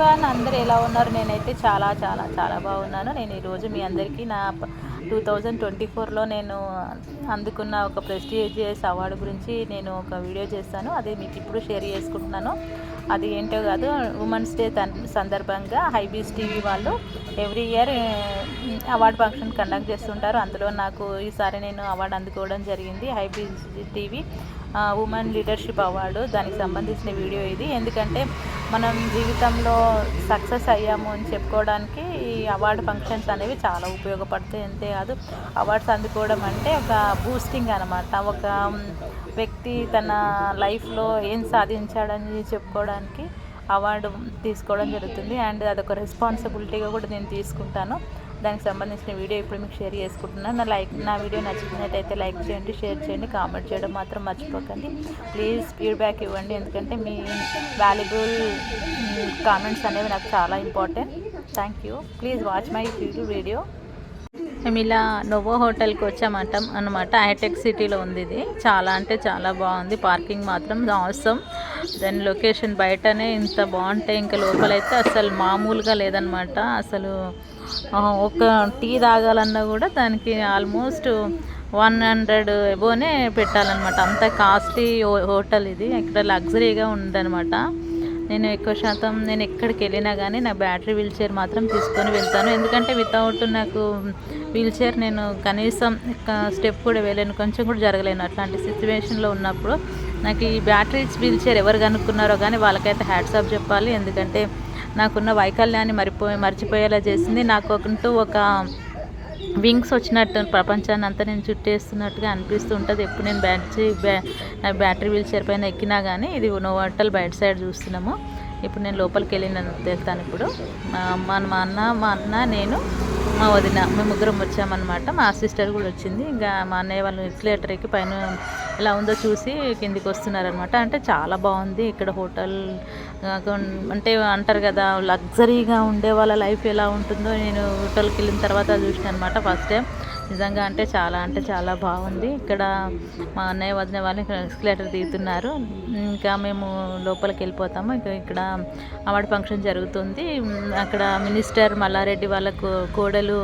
Everyone అందరూ ఎలా ఉన్నారు? నేనైతే చాలా చాలా చాలా బాగున్నాను. నేను ఈరోజు మీ అందరికీ నా 2024లో నేను అందుకున్న ఒక ప్రెస్టీజియస్ అవార్డు గురించి నేను ఒక వీడియో చేస్తాను. అది మీకు ఇప్పుడు షేర్ చేసుకుంటున్నాను. అది ఏంటో కాదు, ఉమెన్స్ డే సందర్భంగా హైబీస్ టీవీ వాళ్ళు every year award function conduct చేస్తుంటారు. అందులో నాకు ఈసారి నేను అవార్డు అందుకోవడం జరిగింది. హైబీస్ టీవీ ఉమెన్ లీడర్షిప్ అవార్డు, దానికి సంబంధించిన వీడియో ఇది. ఎందుకంటే మనం జీవితంలో సక్సెస్ అయ్యాము అని చెప్పుకోవడానికి ఈ అవార్డు ఫంక్షన్స్ అనేవి చాలా ఉపయోగపడతాయి. అంతేకాదు, అవార్డ్స్ అందుకోవడం అంటే ఒక బూస్టింగ్ అనమాట. ఒక వ్యక్తి తన లైఫ్లో ఏం సాధించాడని చెప్పుకోవడానికి అవార్డు తీసుకోవడం జరుగుతుంది. అండ్ అదొక రెస్పాన్సిబిలిటీగా కూడా నేను తీసుకుంటాను. దానికి సంబంధించిన వీడియో ఇప్పుడు మీకు షేర్ చేసుకుంటున్నాను. నా వీడియో నచ్చినట్టయితే లైక్ చేయండి, షేర్ చేయండి, కామెంట్ చేయడం మాత్రం మర్చిపోకండి. ప్లీజ్ ఫీడ్బ్యాక్ ఇవ్వండి, ఎందుకంటే మీ వాల్యుబుల్ కామెంట్స్ అనేవి నాకు చాలా important. Thank you. Please watch my video. మేము ఇలా నోవో హోటల్కి వచ్చామంటాం అనమాట. హైటెక్ సిటీలో ఉంది ఇది. చాలా అంటే చాలా బాగుంది. పార్కింగ్ మాత్రం అవసరం. దాని లొకేషన్ బయటనే ఇంత బాగుంటాయి, ఇంకా లోపలైతే అసలు మామూలుగా లేదనమాట. అసలు ఒక టీ తాగాలన్నా కూడా దానికి ఆల్మోస్ట్ 100 ఎబోనే పెట్టాలన్నమాట. అంత కాస్ట్లీ హోటల్ ఇది. ఇక్కడ లగ్జరీగా ఉందన్నమాట. నేను ఎక్కువ శాతం నేను ఎక్కడికి వెళ్ళినా కానీ నా బ్యాటరీ వీల్ చైర్ మాత్రం తీసుకొని వెళ్తాను. ఎందుకంటే వితౌట్ నాకు వీల్ చైర్ నేను కనీసం స్టెప్ కూడా వేయలేను, కొంచెం కూడా జరగలేను. అట్లాంటి సిచ్యువేషన్లో ఉన్నప్పుడు నాకు ఈ బ్యాటరీ వీల్ చైర్ ఎవరు కనుక్కున్నారో కానీ వాళ్ళకైతే హ్యాట్సాప్ చెప్పాలి. ఎందుకంటే నాకున్న వైకల్యాన్ని మర్చిపోయేలా చేసింది. నాకంటూ ఒక వింగ్స్ వచ్చినట్టు ప్రపంచాన్ని అంతా నేను చుట్టేస్తున్నట్టుగా అనిపిస్తూ ఉంటుంది ఎప్పుడు నేను బ్యాటరీ వీల్ చైర్ పైన ఎక్కినా కానీ. ఇది నోవో హోటల్ బయట సైడ్ చూస్తున్నాము. ఇప్పుడు నేను లోపలికి వెళ్తాను. ఇప్పుడు మా అన్న నేను మా వదిన మేము ముగ్గురం వచ్చామన్నమాట. మా సిస్టర్ కూడా వచ్చింది. ఇంకా మా అన్నయ్య వాళ్ళు ఎస్కలేటర్ ఎక్కి పైన ఎలా ఉందో చూసి కిందికి వస్తున్నారనమాట. అంటే చాలా బాగుంది ఇక్కడ హోటల్. అంటే అంటారు కదా, లగ్జరీగా ఉండే వాళ్ళ లైఫ్ ఎలా ఉంటుందో నేను హోటల్కి వెళ్ళిన తర్వాత చూసాను అనమాట ఫస్ట్ టైం. నిజంగా అంటే చాలా బాగుంది. ఇక్కడ మా అన్నయ్య వదిన వాళ్ళు ఎస్కలేటర్ దిగుతున్నారు. ఇంకా మేము లోపలికి వెళ్ళిపోతాము. ఇక్కడ అవార్డు ఫంక్షన్ జరుగుతుంది. అక్కడ మినిస్టర్ మల్లారెడ్డి వాళ్ళ కోడలు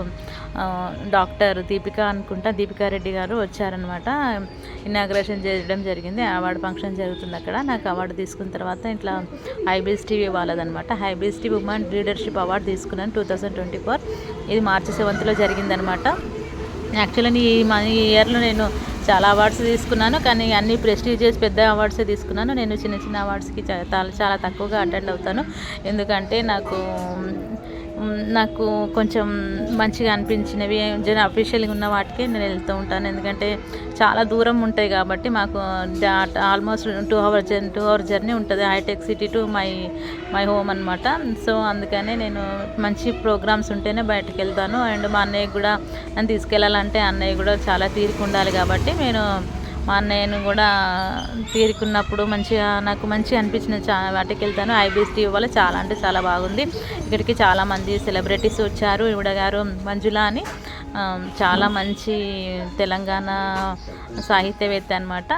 డాక్టర్ దీపికా రెడ్డి గారు వచ్చారనమాట. ఇనాగ్రేషన్ చేయడం జరిగింది. అవార్డు ఫంక్షన్ జరుగుతుంది అక్కడ. నాకు అవార్డు తీసుకున్న తర్వాత ఇట్లా హైబీస్ టీవీ వాళ్ళదనమాట. HYBIZ TV women leadership award తీసుకున్నాను 2024. ఇది మార్చి 7th అనమాట. యాక్చువల్లీ ఈ ఇయర్లో నేను చాలా అవార్డ్స్ తీసుకున్నాను, కానీ అన్ని ప్రెస్టీజియస్ పెద్ద అవార్డ్సే తీసుకున్నాను. నేను చిన్న చిన్న అవార్డ్స్కి చాలా తక్కువగా అటెండ్ అవుతాను. ఎందుకంటే నాకు కొంచెం మంచిగా అనిపించినవి అఫీషియల్గా ఉన్న వాటికి నేను వెళ్తూ ఉంటాను. ఎందుకంటే చాలా దూరం ఉంటాయి కాబట్టి మాకు ఆల్మోస్ట్ 2 hours జర్నీ ఉంటుంది హైటెక్ సిటీ టు మై హోమ్ అనమాట. సో అందుకనే నేను మంచి ప్రోగ్రామ్స్ ఉంటేనే బయటకు వెళ్తాను. అండ్ మా అన్నయ్య కూడా నన్ను తీసుకెళ్ళాలంటే అన్నయ్య కూడా చాలా తీరిక ఉండాలి కాబట్టి నేను మా అన్నయ్యను కూడా తీరుకున్నప్పుడు నాకు మంచిగా అనిపించిన వాటికి వెళ్తాను. హైబీస్ టీవీ వల్ల చాలా అంటే చాలా బాగుంది. ఇక్కడికి చాలామంది సెలబ్రిటీస్ వచ్చారు. ఈవిడ గారు మంజుల అని చాలా మంచి తెలంగాణ సాహిత్యవేత్త అనమాట.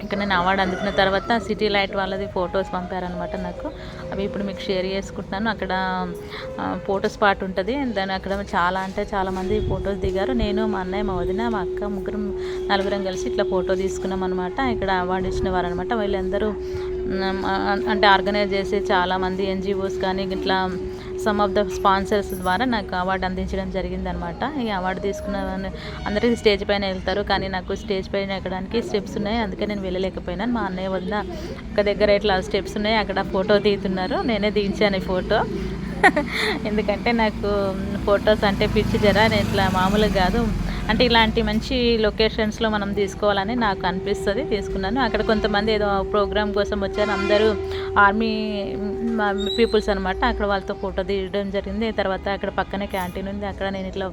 ఇక్కడ నేను అవార్డు అందుకున్న తర్వాత సిటీ లైట్ వాళ్ళది ఫొటోస్ పంపారనమాట నాకు. అవి ఇప్పుడు మీకు షేర్ చేసుకుంటున్నాను. అక్కడ ఫోటో స్పాట్ ఉంటుంది. దాని అక్కడ చాలా మంది ఫొటోస్ దిగారు. నేను మా అన్నయ్య మా వదిన మా అక్క నలుగురం కలిసి ఇట్లా ఫోటో తీసుకున్నాం అనమాట. ఇక్కడ అవార్డు ఇచ్చిన వారు అనమాట. వీళ్ళందరూ అంటే ఆర్గనైజ్ చేసే చాలామంది NGOs కానీ ఇట్లా సమ్ ఆఫ్ ద స్పాన్సర్స్ ద్వారా నాకు అవార్డు అందించడం జరిగిందనమాట. ఈ అవార్డు తీసుకున్న అందరికీ స్టేజ్ పైన వెళ్తారు, కానీ నాకు స్టేజ్ పైన ఎక్కడానికి స్టెప్స్ ఉన్నాయి, అందుకే నేను వెళ్ళలేకపోయినాను. మా అన్నయ్య వదిన ఒక దగ్గర ఇట్లా స్టెప్స్ ఉన్నాయి, అక్కడ ఫోటో దిగుతున్నారు. నేనే దించాను ఈ ఫోటో. ఎందుకంటే నాకు ఫొటోస్ అంటే పిచ్చి నేను ఇట్లా మామూలుగా కాదు, అంటే ఇలాంటి మంచి లొకేషన్స్లో మనం తీసుకోవాలని నాకు అనిపిస్తుంది. తీసుకున్నాను. అక్కడ కొంతమంది ఏదో ప్రోగ్రామ్ కోసం వచ్చారు, అందరూ ఆర్మీ పీపుల్స్ అనమాట. అక్కడ వాళ్ళతో ఫోటో దిగడం జరిగింది. తర్వాత అక్కడ పక్కనే క్యాంటీన్ ఉంది, అక్కడ నేను ఇట్లా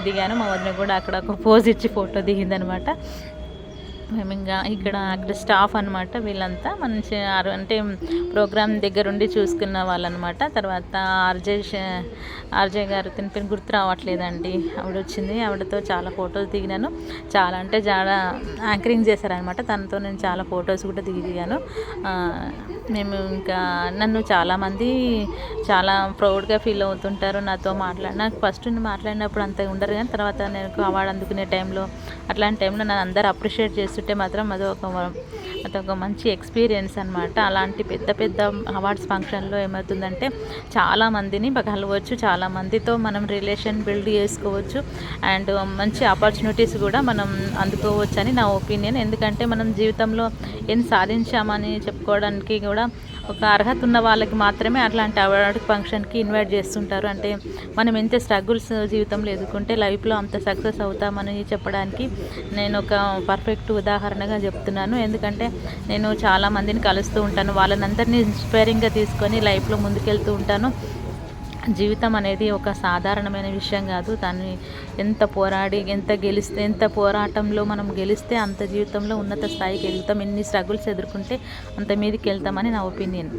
దిగాను. మా వదిన కూడా అక్కడ ఒక పోజ్ ఇచ్చి ఫోటో దిగిందనమాట. మేము అక్కడ స్టాఫ్ అనమాట. వీళ్ళంతా మంచి అంటే ప్రోగ్రామ్ దగ్గరుండి చూసుకున్న వాళ్ళనమాట. తర్వాత ఆర్జే గారు తిని గుర్తు రావట్లేదండి, ఆవిడ వచ్చింది. ఆవిడతో చాలా ఫొటోస్ దిగినాను. చాలా అంటే చాలా యాంకరింగ్ చేశారనమాట. తనతో నేను చాలా ఫొటోస్ కూడా దిగాను. మేము ఇంకా నన్ను చాలామంది చాలా ప్రౌడ్గా ఫీల్ అవుతుంటారు నాతో నాకు ఫస్ట్ మాట్లాడినప్పుడు అంత ఉండరు, కానీ తర్వాత నేను అవార్డు అందుకునే టైంలో అట్లాంటి టైంలో నన్ను అందరూ అప్రిషియేట్ చేస్తుంటే మాత్రం అదొక మంచి ఎక్స్పీరియన్స్ అనమాట. అలాంటి పెద్ద పెద్ద అవార్డ్స్ ఫంక్షన్లో ఏమవుతుందంటే చాలామందిని కలవచ్చు, చాలామందితో మనం రిలేషన్ బిల్డ్ చేసుకోవచ్చు, అండ్ మంచి ఆపర్చునిటీస్ కూడా మనం అందుకోవచ్చు అని నా ఒపీనియన్. ఎందుకంటే మనం జీవితంలో ఏం సాధించామని చెప్పుకోవడానికి కూడా ఒక అర్హత ఉన్న వాళ్ళకి మాత్రమే అట్లాంటి అవార్డు ఫంక్షన్కి ఇన్వైట్ చేస్తుంటారు. అంటే మనం ఎంత స్ట్రగుల్స్ జీవితంలో ఎదుర్కొంటే లైఫ్లో అంత సక్సెస్ అవుతామని చెప్పడానికి నేను ఒక పర్ఫెక్ట్ ఉదాహరణగా చెప్తున్నాను. ఎందుకంటే నేను చాలామందిని కలుస్తూ ఉంటాను, వాళ్ళని అందరినీ ఇన్స్పైరింగ్గా తీసుకొని లైఫ్లో ముందుకెళ్తూ ఉంటాను. జీవితం అనేది ఒక సాధారణమైన విషయం కాదు, దాన్ని ఎంత పోరాడి ఎంత పోరాటంలో మనం గెలిస్తే అంత జీవితంలో ఉన్నత స్థాయికి వెళ్తాం. ఎన్ని స్ట్రగుల్స్ ఎదుర్కొంటే అంత మీదకి వెళ్తామని నా ఒపీనియన్.